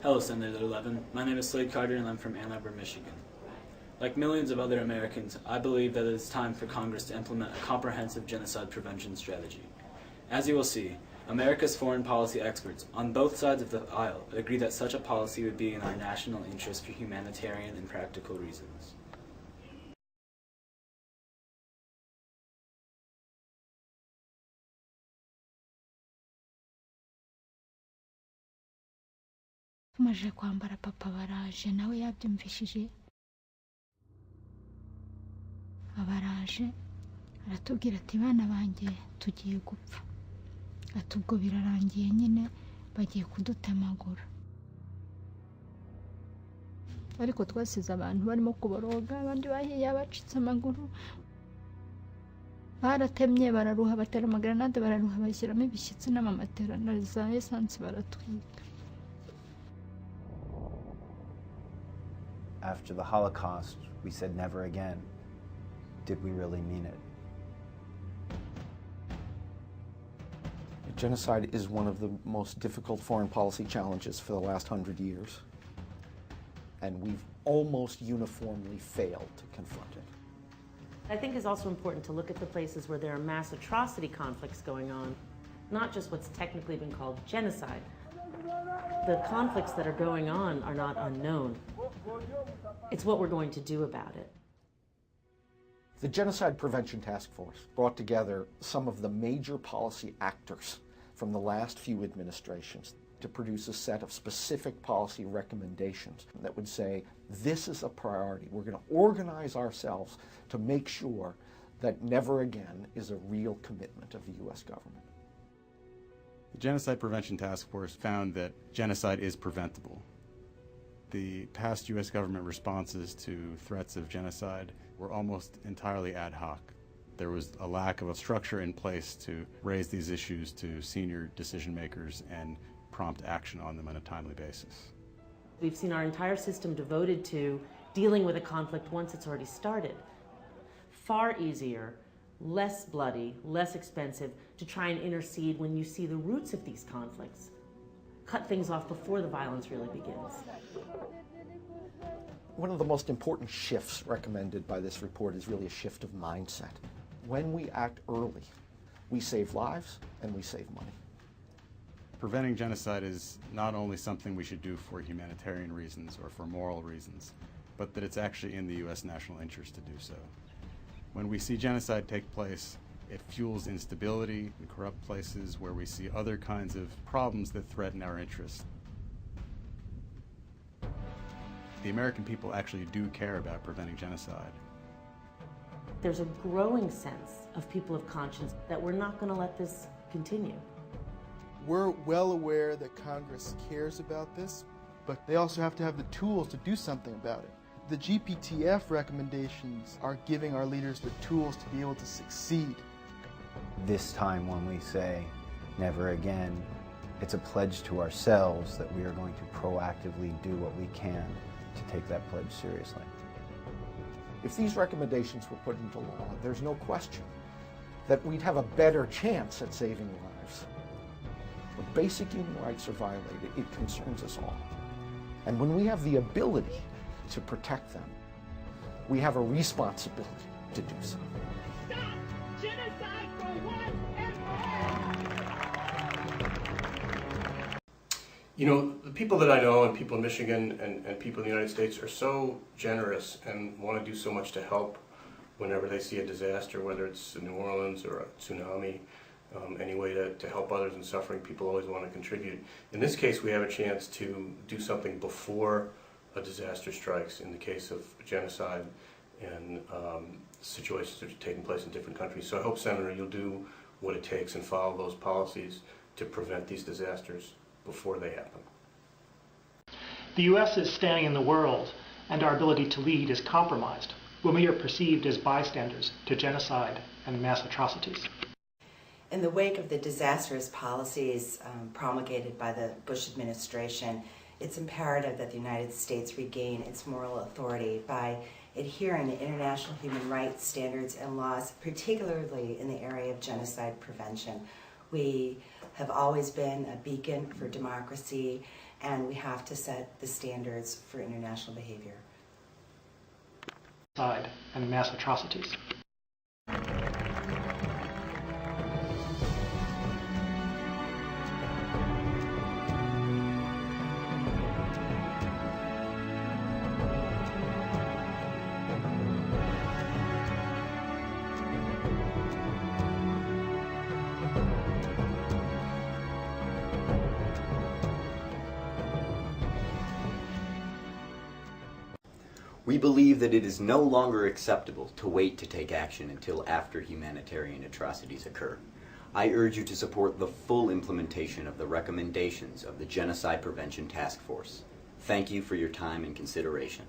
Hello, Senator Levin. My name is Slade Carter and I'm from Ann Arbor, Michigan. Like millions of other Americans, I believe that it is time for Congress to implement a comprehensive genocide prevention strategy. As you will see, America's foreign policy experts on both sides of the aisle agree that such a policy would be in our national interest for humanitarian and practical reasons. tumaze kwambara papa baraje nawe yabyumvishije abaraje aratubwira ati bana banjye tugiye gupfa ati ubwo birarangiye nyine bagiye kudutemagura ariko twasize abantu barimo kuboroga abandi bahiye abacitse amaguru baratemye bararuha batera amagranade bararuha bashyiramo ibishyitsi n'amamatera na za esansi baratwika. After the Holocaust, we said never again. Did we really mean it? Genocide is one of the most difficult foreign policy challenges for the last 100 years. And we've almost uniformly failed to confront it. I think it's also important to look at the places where there are mass atrocity conflicts going on, not just what's technically been called genocide. The conflicts that are going on are not unknown. It's what we're going to do about it. The Genocide Prevention Task Force brought together some of the major policy actors from the last few administrations to produce a set of specific policy recommendations that would say, this is a priority. We're going to organize ourselves to make sure that never again is a real commitment of the U.S. government. The Genocide Prevention Task Force found that genocide is preventable. The past U.S. government responses to threats of genocide were almost entirely ad hoc. There was a lack of a structure in place to raise these issues to senior decision makers and prompt action on them on a timely basis. We've seen our entire system devoted to dealing with a conflict once it's already started. Far easier, less bloody, less expensive to try and intercede when you see the roots of these conflicts. Cut things off before the violence really begins. One of the most important shifts recommended by this report is really a shift of mindset. When we act early, we save lives and we save money. Preventing genocide is not only something we should do for humanitarian reasons or for moral reasons, but that it's actually in the U.S. national interest to do so. When we see genocide take place, it fuels instability in corrupt places where we see other kinds of problems that threaten our interests. The American people actually do care about preventing genocide. There's a growing sense of people of conscience that we're not going to let this continue. We're well aware that Congress cares about this, but they also have to have the tools to do something about it. The GPTF recommendations are giving our leaders the tools to be able to succeed. This time when we say never again, it's a pledge to ourselves that we are going to proactively do what we can to take that pledge seriously. If these recommendations were put into law, there's no question that we'd have a better chance at saving lives. When basic human rights are violated, it concerns us all. And when we have the ability to protect them, we have a responsibility to do so. Stop genocide for once and for all! You know, the people that I know and people in Michigan and people in the United States are so generous and want to do so much to help whenever they see a disaster, whether it's in New Orleans or a tsunami, any way to help others in suffering. People always want to contribute. In this case, we have a chance to do something before a disaster strikes in the case of genocide and situations that are taking place in different countries. So I hope, Senator, you'll do what it takes and follow those policies to prevent these disasters before they happen. The U.S. is standing in the world, and our ability to lead is compromised when we are perceived as bystanders to genocide and mass atrocities. In the wake of the disastrous policies promulgated by the Bush administration, it's imperative that the United States regain its moral authority by adhering to international human rights standards and laws, particularly in the area of genocide prevention. We have always been a beacon for democracy and we have to set the standards for international behavior. And mass atrocities. We believe that it is no longer acceptable to wait to take action until after humanitarian atrocities occur. I urge you to support the full implementation of the recommendations of the Genocide Prevention Task Force. Thank you for your time and consideration.